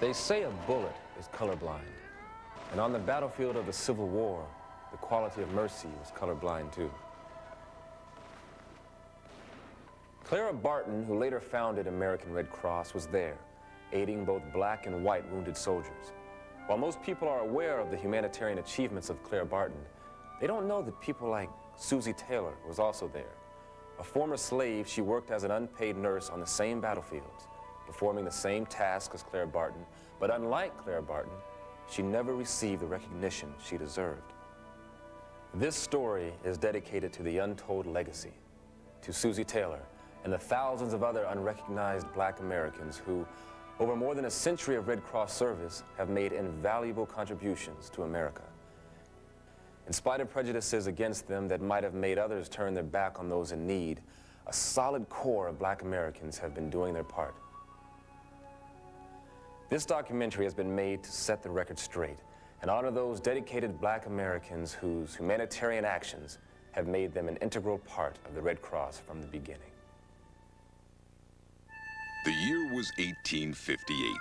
They say a bullet is colorblind, and on the battlefield of the Civil War, the quality of mercy was colorblind too. Clara Barton, who later founded American Red Cross, was there, aiding both black and white wounded soldiers. While most people are aware of the humanitarian achievements of Clara Barton, they don't know that people like Susie Taylor was also there. A former slave, she worked as an unpaid nurse on the same battlefields, performing the same task as Clara Barton, but unlike Clara Barton, she never received the recognition she deserved. This story is dedicated to the untold legacy, to Susie Taylor and the thousands of other unrecognized black Americans who, over more than a century of Red Cross service, have made invaluable contributions to America. In spite of prejudices against them that might have made others turn their back on those in need, a solid core of black Americans have been doing their part. This documentary has been made to set the record straight and honor those dedicated black Americans whose humanitarian actions have made them an integral part of the Red Cross from the beginning. The year was 1858,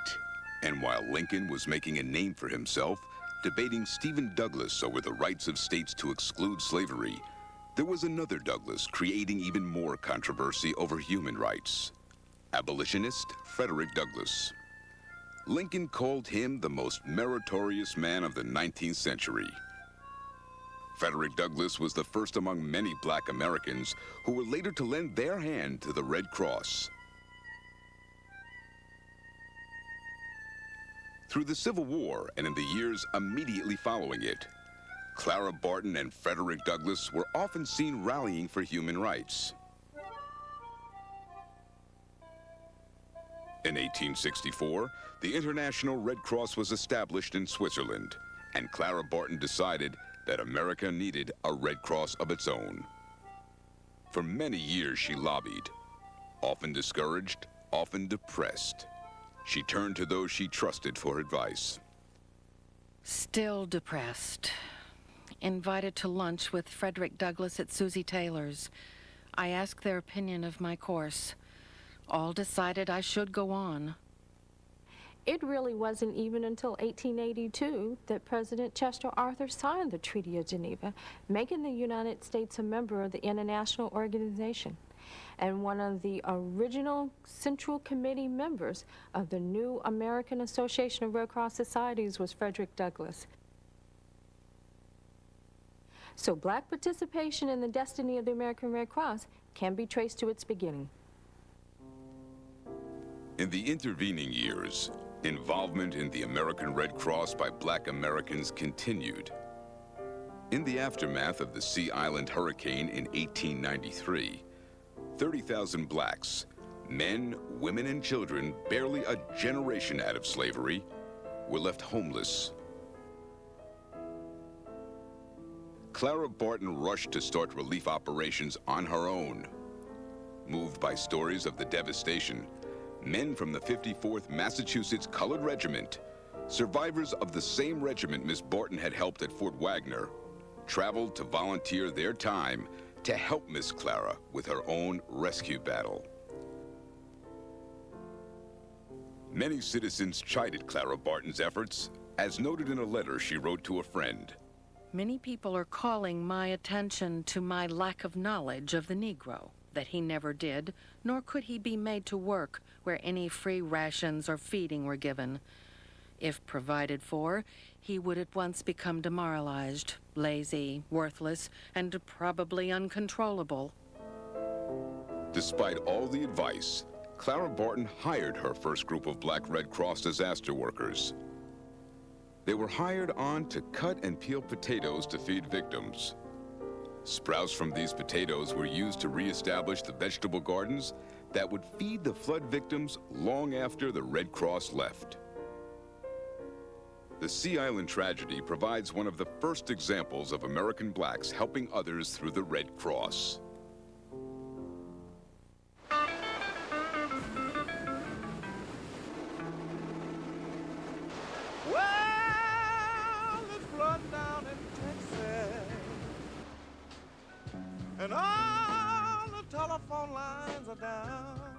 and while Lincoln was making a name for himself, debating Stephen Douglas over the rights of states to exclude slavery, there was another Douglas creating even more controversy over human rights. Abolitionist Frederick Douglass. Lincoln called him the most meritorious man of the 19th century. Frederick Douglass was the first among many black Americans who were later to lend their hand to the Red Cross. Through the Civil War and in the years immediately following it, Clara Barton and Frederick Douglass were often seen rallying for human rights. In 1864, the International Red Cross was established in Switzerland, and Clara Barton decided that America needed a Red Cross of its own. For many years she lobbied, often discouraged, often depressed. She turned to those she trusted for advice. Still depressed. Invited to lunch with Frederick Douglass at Susie Taylor's. I asked their opinion of my course. All decided I should go on. It really wasn't even until 1882 that President Chester Arthur signed the Treaty of Geneva, making the United States a member of the international organization. And one of the original Central Committee members of the new American Association of Red Cross Societies was Frederick Douglass. So black participation in the destiny of the American Red Cross can be traced to its beginning. In the intervening years, involvement in the American Red Cross by black Americans continued. In the aftermath of the Sea Island hurricane in 1893, 30,000 blacks, men, women, and children, barely a generation out of slavery, were left homeless. Clara Barton rushed to start relief operations on her own. Moved by stories of the devastation, men from the 54th Massachusetts Colored Regiment, survivors of the same regiment Miss Barton had helped at Fort Wagner, traveled to volunteer their time to help Miss Clara with her own rescue battle. Many citizens chided Clara Barton's efforts, as noted in a letter she wrote to a friend. Many people are calling my attention to my lack of knowledge of the Negro, that he never did, nor could he be made to work where any free rations or feeding were given. If provided for, he would at once become demoralized, lazy, worthless, and probably uncontrollable. Despite all the advice, Clara Barton hired her first group of black Red Cross disaster workers. They were hired on to cut and peel potatoes to feed victims. Sprouts from these potatoes were used to reestablish the vegetable gardens that would feed the flood victims long after the Red Cross left. The Sea Island tragedy provides one of the first examples of American blacks helping others through the Red Cross. Well, it's flooding down in Texas, and all the telephone lines are down.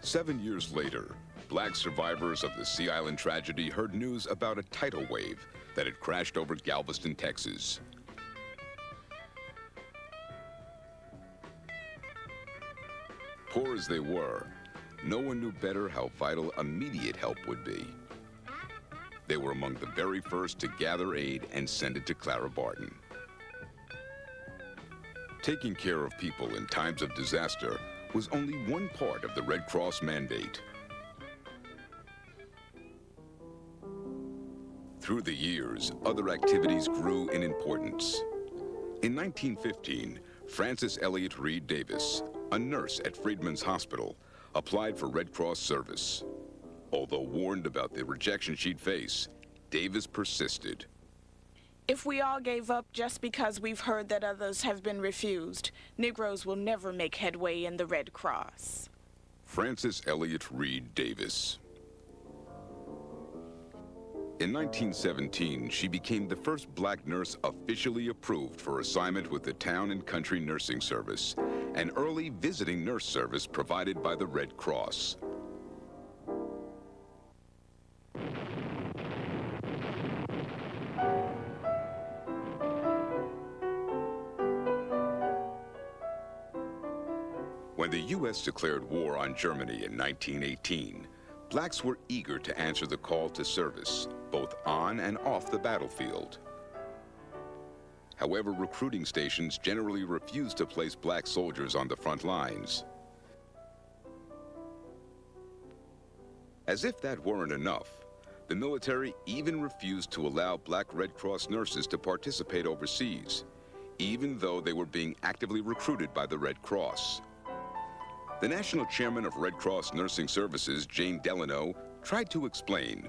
7 years later, black survivors of the Sea Island tragedy heard news about a tidal wave that had crashed over Galveston, Texas. Poor as they were, no one knew better how vital immediate help would be. They were among the very first to gather aid and send it to Clara Barton. Taking care of people in times of disaster was only one part of the Red Cross mandate. Through the years, other activities grew in importance. In 1915, Frances Elliott Reed Davis, a nurse at Freedman's Hospital, applied for Red Cross service. Although warned about the rejection she'd face, Davis persisted. If we all gave up just because we've heard that others have been refused, Negroes will never make headway in the Red Cross. Frances Elliott Reed Davis. In 1917, she became the first black nurse officially approved for assignment with the Town and Country Nursing Service, an early visiting nurse service provided by the Red Cross. When the U.S. declared war on Germany in 1918, blacks were eager to answer the call to service, both on and off the battlefield. However, recruiting stations generally refused to place black soldiers on the front lines. As if that weren't enough, the military even refused to allow black Red Cross nurses to participate overseas, even though they were being actively recruited by the Red Cross. The national chairman of Red Cross Nursing Services, Jane Delano, tried to explain.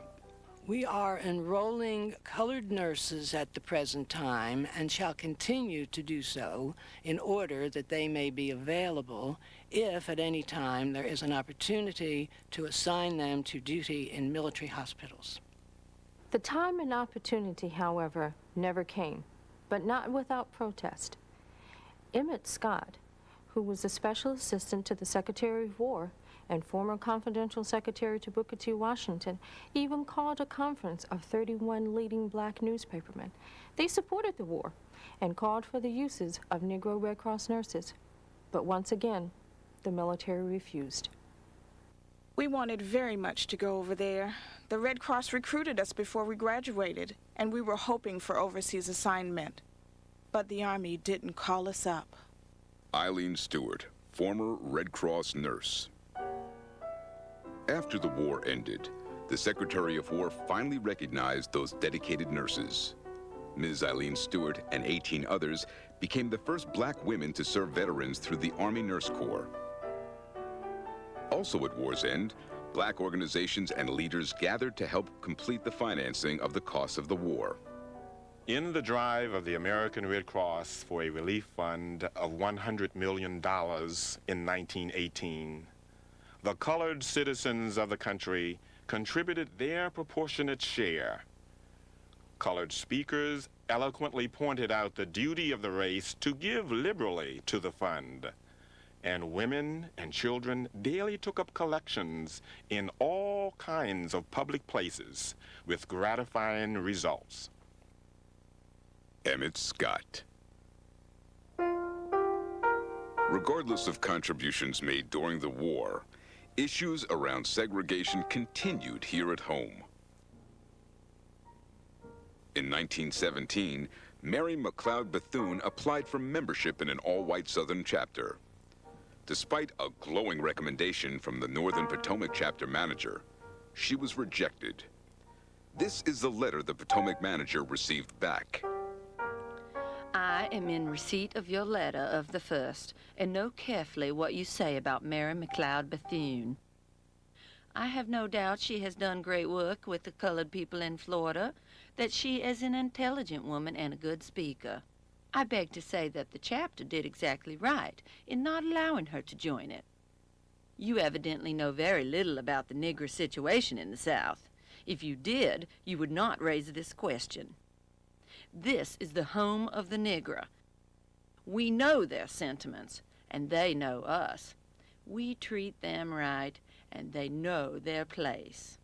We are enrolling colored nurses at the present time and shall continue to do so in order that they may be available if at any time there is an opportunity to assign them to duty in military hospitals. The time and opportunity, however, never came, but not without protest. Emmett Scott, who was a special assistant to the Secretary of War and former confidential secretary to Booker T. Washington, even called a conference of 31 leading black newspapermen. They supported the war and called for the uses of Negro Red Cross nurses. But once again, the military refused. We wanted very much to go over there. The Red Cross recruited us before we graduated, and we were hoping for overseas assignment. But the Army didn't call us up. Eileen Stewart, former Red Cross nurse. After the war ended, the Secretary of War finally recognized those dedicated nurses. Ms. Eileen Stewart and 18 others became the first black women to serve veterans through the Army Nurse Corps. Also at war's end, black organizations and leaders gathered to help complete the financing of the costs of the war. In the drive of the American Red Cross for a relief fund of $100 million in 1918, the colored citizens of the country contributed their proportionate share. Colored speakers eloquently pointed out the duty of the race to give liberally to the fund, and women and children daily took up collections in all kinds of public places with gratifying results. Emmett Scott. Regardless of contributions made during the war, issues around segregation continued here at home. In 1917, Mary McLeod Bethune applied for membership in an all-white Southern chapter. Despite a glowing recommendation from the Northern Potomac chapter manager, she was rejected. This is the letter the Potomac manager received back. I am in receipt of your letter of the 1st, and know carefully what you say about Mary McLeod Bethune. I have no doubt she has done great work with the colored people in Florida, that she is an intelligent woman and a good speaker. I beg to say that the chapter did exactly right in not allowing her to join it. You evidently know very little about the Negro situation in the South. If you did, you would not raise this question. This is the home of the Negro. We know their sentiments, and they know us. We treat them right, and they know their place.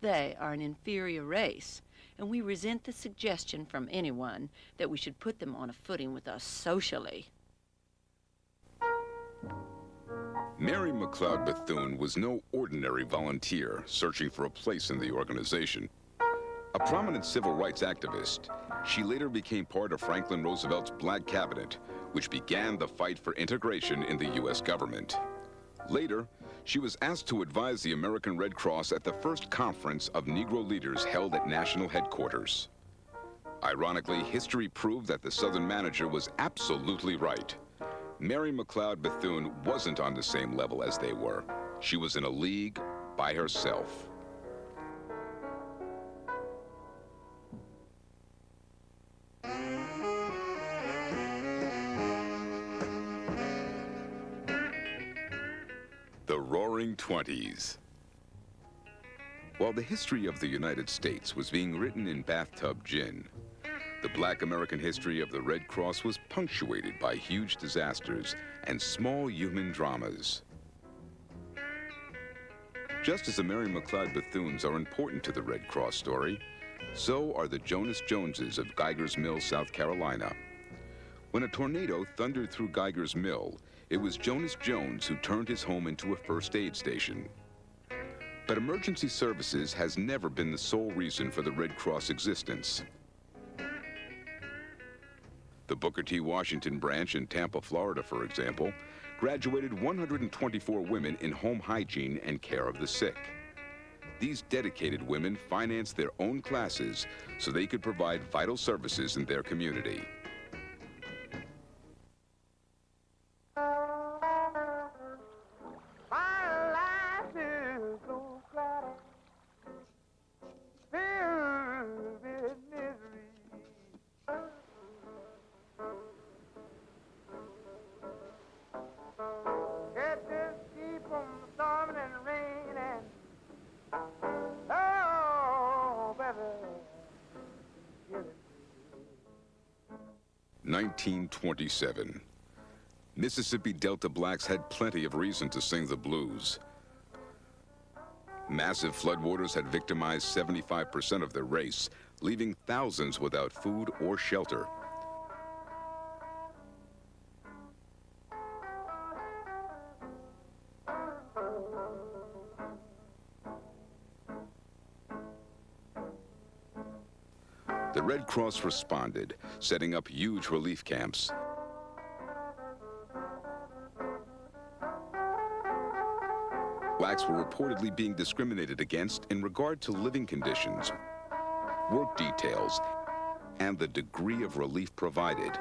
They are an inferior race, and we resent the suggestion from anyone that we should put them on a footing with us socially. Mary McLeod Bethune was no ordinary volunteer searching for a place in the organization. A prominent civil rights activist, she later became part of Franklin Roosevelt's Black Cabinet, which began the fight for integration in the U.S. government. Later, she was asked to advise the American Red Cross at the first conference of Negro leaders held at national headquarters. Ironically, history proved that the Southern manager was absolutely right. Mary McLeod Bethune wasn't on the same level as they were. She was in a league by herself. The Roaring Twenties. While the history of the United States was being written in bathtub gin, the Black American history of the Red Cross was punctuated by huge disasters and small human dramas. Just as the Mary McLeod Bethunes are important to the Red Cross story, so are the Jonas Joneses of Geiger's Mill, South Carolina. When a tornado thundered through Geiger's Mill, it was Jonas Jones who turned his home into a first aid station. But emergency services has never been the sole reason for the Red Cross existence. The Booker T. Washington branch in Tampa, Florida, for example, graduated 124 women in home hygiene and care of the sick. These dedicated women financed their own classes so they could provide vital services in their community. Yes. 1927. Mississippi Delta blacks had plenty of reason to sing the blues. Massive floodwaters had victimized 75% of their race, leaving thousands without food or shelter. The Red Cross responded, setting up huge relief camps. Blacks were reportedly being discriminated against in regard to living conditions, work details, and the degree of relief provided.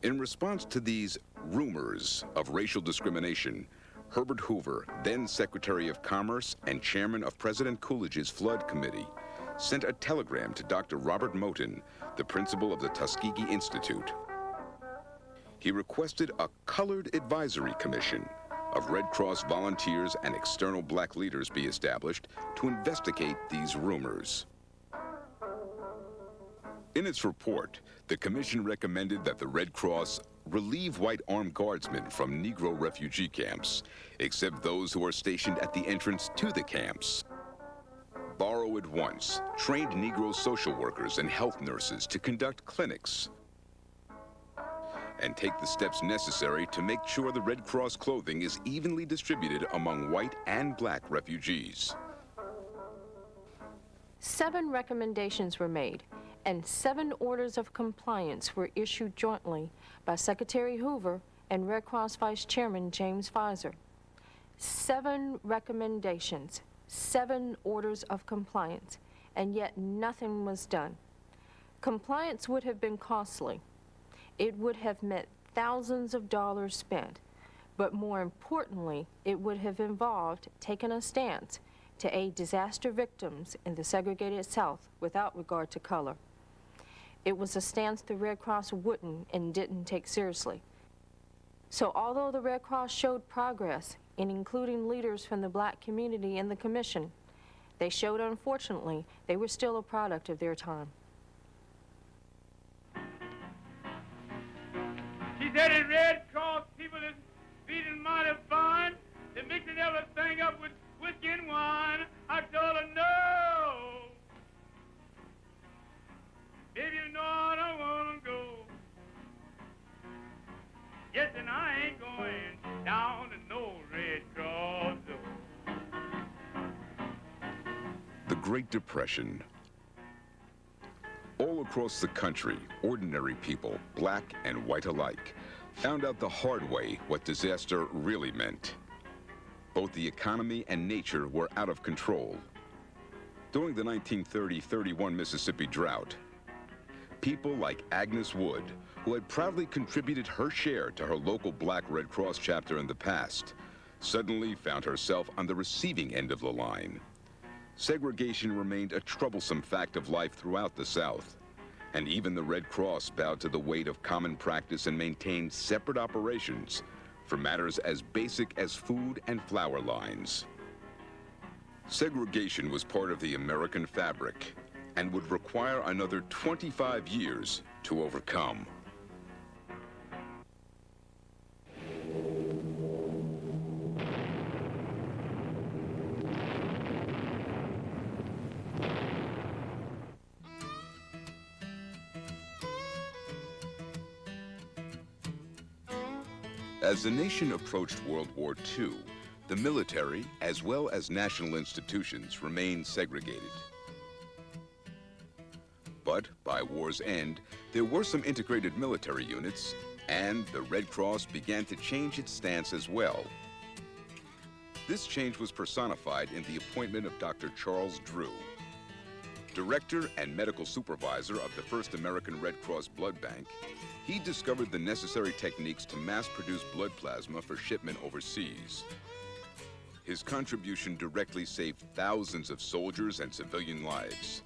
In response to these rumors of racial discrimination, Herbert Hoover, then Secretary of Commerce and Chairman of President Coolidge's Flood Committee, sent a telegram to Dr. Robert Moton, the principal of the Tuskegee Institute. He requested a colored advisory commission of Red Cross volunteers and external black leaders be established to investigate these rumors. In its report, the commission recommended that the Red Cross relieve white armed guardsmen from Negro refugee camps, except those who are stationed at the entrance to the camps. Borrow at once trained Negro social workers and health nurses to conduct clinics, and take the steps necessary to make sure the Red Cross clothing is evenly distributed among white and black refugees. 7 recommendations were made, and 7 orders of compliance were issued jointly by Secretary Hoover and Red Cross Vice Chairman James Pfizer. 7 recommendations, 7 orders of compliance, and yet nothing was done. Compliance would have been costly. It would have meant thousands of dollars spent, but more importantly, it would have involved taking a stance to aid disaster victims in the segregated South without regard to color. It was a stance the Red Cross wouldn't and didn't take seriously. So although the Red Cross showed progress in including leaders from the black community in the commission, they showed, unfortunately, they were still a product of their time. She said, "Red Cross people that's feeding mighty fine. They're mixing everything up with whiskey and wine. I told her no. Baby, you know I don't wanna go. Yes, and I ain't going down to no Red Cross. The Great Depression. All across the country, ordinary people, black and white alike, found out the hard way what disaster really meant. Both the economy and nature were out of control. During the 1930-31 Mississippi drought, people like Agnes Wood, who had proudly contributed her share to her local Black Red Cross chapter in the past, suddenly found herself on the receiving end of the line. Segregation remained a troublesome fact of life throughout the South, and even the Red Cross bowed to the weight of common practice and maintained separate operations for matters as basic as food and flour lines. Segregation was part of the American fabric and would require another 25 years to overcome. As the nation approached World War II, the military, as well as national institutions, remained segregated. But by war's end, there were some integrated military units, and the Red Cross began to change its stance as well. This change was personified in the appointment of Dr. Charles Drew, director and medical supervisor of the first American Red Cross blood bank. He discovered the necessary techniques to mass-produce blood plasma for shipment overseas. His contribution directly saved thousands of soldiers and civilian lives,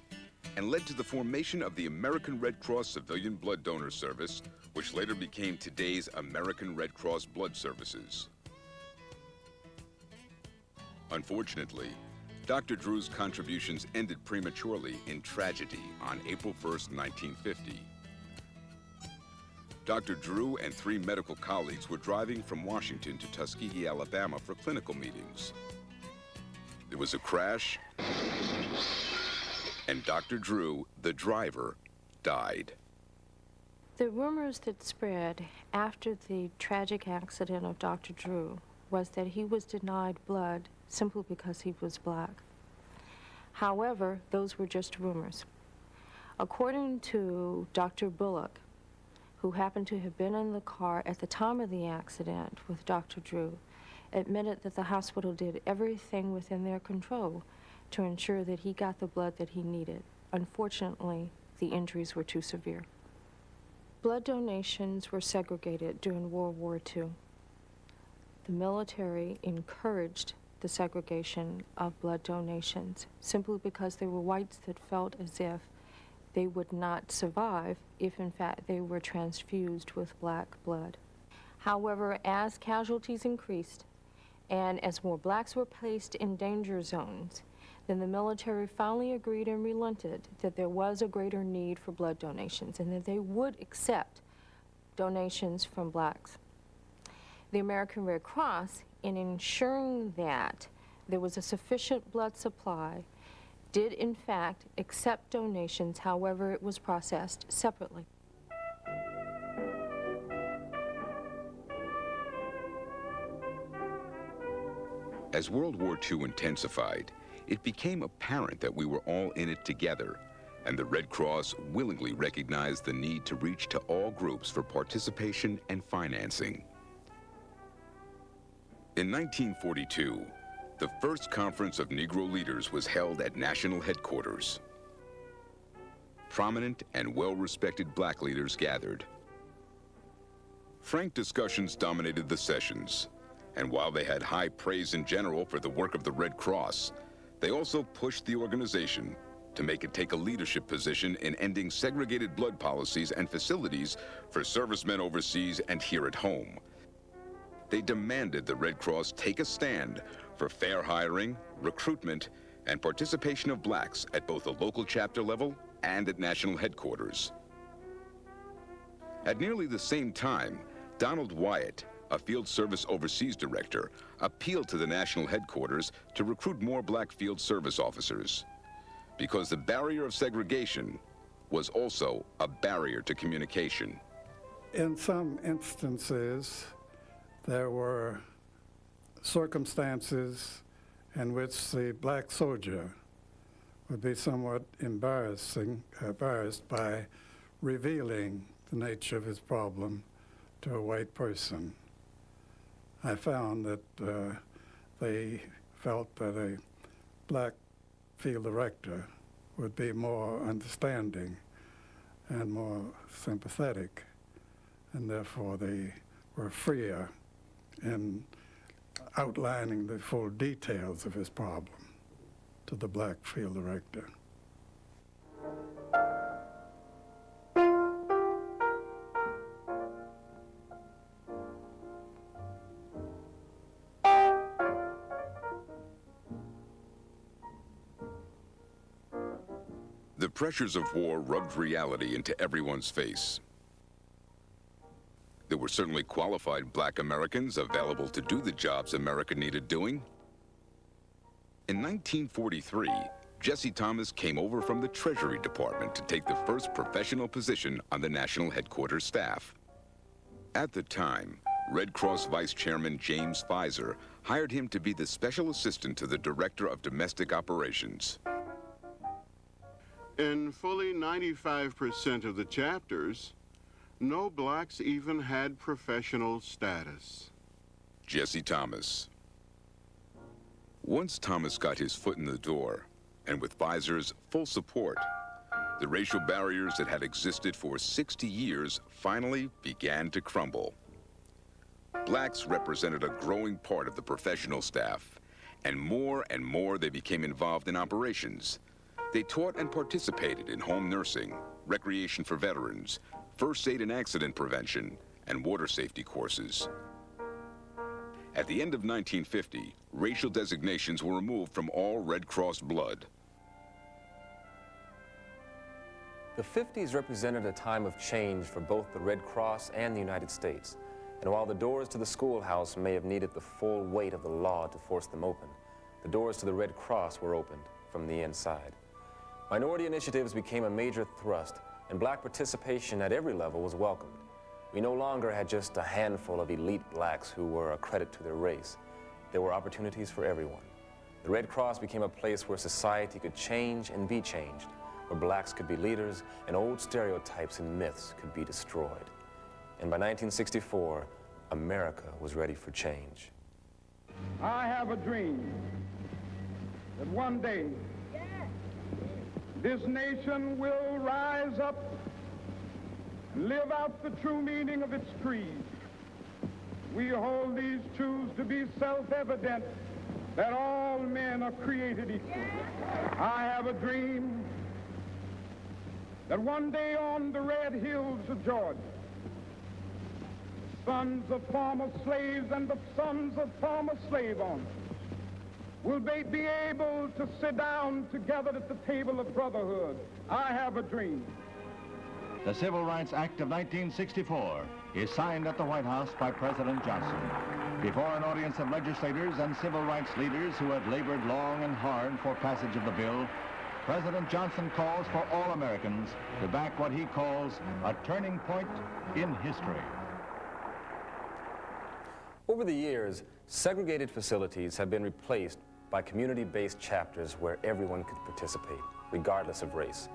and led to the formation of the American Red Cross Civilian Blood Donor Service, which later became today's American Red Cross Blood Services. Unfortunately, Dr. Drew's contributions ended prematurely in tragedy on April 1st, 1950. Dr. Drew and 3 medical colleagues were driving from Washington to Tuskegee, Alabama for clinical meetings. There was a crash, and Dr. Drew, the driver, died. The rumors that spread after the tragic accident of Dr. Drew was that he was denied blood simply because he was black. However, those were just rumors. According to Dr. Bullock, who happened to have been in the car at the time of the accident with Dr. Drew, admitted that the hospital did everything within their control to ensure that he got the blood that he needed. Unfortunately, the injuries were too severe. Blood donations were segregated during World War II. The military encouraged the segregation of blood donations simply because there were whites that felt as if they would not survive if in fact they were transfused with black blood. However, as casualties increased and as more blacks were placed in danger zones, then the military finally agreed and relented that there was a greater need for blood donations and that they would accept donations from blacks. The American Red Cross, in ensuring that there was a sufficient blood supply, did in fact accept donations, however it was processed separately. As World War II intensified, it became apparent that we were all in it together, and the Red Cross willingly recognized the need to reach to all groups for participation and financing. In 1942, the first conference of Negro leaders was held at national headquarters. Prominent and well-respected black leaders gathered. Frank discussions dominated the sessions, and while they had high praise in general for the work of the Red Cross, they also pushed the organization to make it take a leadership position in ending segregated blood policies and facilities for servicemen overseas and here at home. They demanded the Red Cross take a stand for fair hiring, recruitment, and participation of blacks at both the local chapter level and at national headquarters. At nearly the same time, Donald Wyatt, a Field Service Overseas Director, appealed to the national headquarters to recruit more black Field Service officers, because the barrier of segregation was also a barrier to communication. In some instances, there were circumstances in which the black soldier would be somewhat embarrassed by revealing the nature of his problem to a white person. I found that they felt that a black field director would be more understanding and more sympathetic, and therefore they were freer in outlining the full details of his problem to the black field director. The pressures of war rubbed reality into everyone's face. There were certainly qualified black Americans available to do the jobs America needed doing. In 1943, Jesse Thomas came over from the Treasury Department to take the first professional position on the national headquarters staff. At the time, Red Cross Vice Chairman James Pfizer hired him to be the special assistant to the Director of Domestic Operations. In fully 95% of the chapters, no blacks even had professional status. Jesse Thomas. Once Thomas got his foot in the door, and with Pfizer's full support, the racial barriers that had existed for 60 years finally began to crumble. Blacks represented a growing part of the professional staff, and more they became involved in operations. They taught and participated in home nursing, recreation for veterans, first aid and accident prevention, and water safety courses. At the end of 1950, racial designations were removed from all Red Cross blood. The 50s represented a time of change for both the Red Cross and the United States. And while the doors to the schoolhouse may have needed the full weight of the law to force them open, the doors to the Red Cross were opened from the inside. Minority initiatives became a major thrust, and black participation at every level was welcomed. We no longer had just a handful of elite blacks who were a credit to their race. There were opportunities for everyone. The Red Cross became a place where society could change and be changed, where blacks could be leaders and old stereotypes and myths could be destroyed. And by 1964, America was ready for change. I have a dream that one day this nation will rise up and live out the true meaning of its creed. We hold these truths to be self-evident, that all men are created equal. I have a dream that one day on the red hills of Georgia, sons of former slaves and the sons of former slave owners will they be able to sit down together at the table of brotherhood. I have a dream. The Civil Rights Act of 1964 is signed at the White House by President Johnson. Before an audience of legislators and civil rights leaders who had labored long and hard for passage of the bill, President Johnson calls for all Americans to back what he calls a turning point in history. Over the years, segregated facilities have been replaced by community-based chapters where everyone could participate, regardless of race.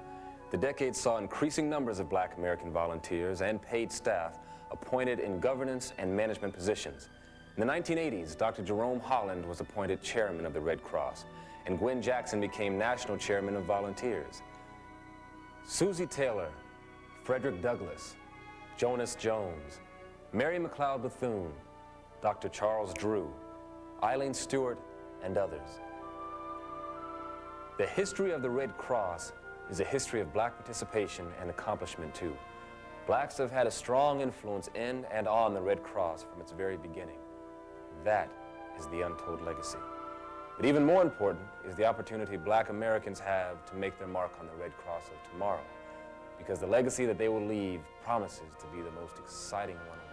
The decades saw increasing numbers of black American volunteers and paid staff appointed in governance and management positions. In the 1980s, Dr. Jerome Holland was appointed chairman of the Red Cross, and Gwen Jackson became national chairman of volunteers. Susie Taylor, Frederick Douglass, Jonas Jones, Mary McLeod Bethune, Dr. Charles Drew, Eileen Stewart, and others. The history of the Red Cross is a history of black participation and accomplishment too. Blacks have had a strong influence in and on the Red Cross from its very beginning. That is the untold legacy. But even more important is the opportunity black Americans have to make their mark on the Red Cross of tomorrow, because the legacy that they will leave promises to be the most exciting one of all.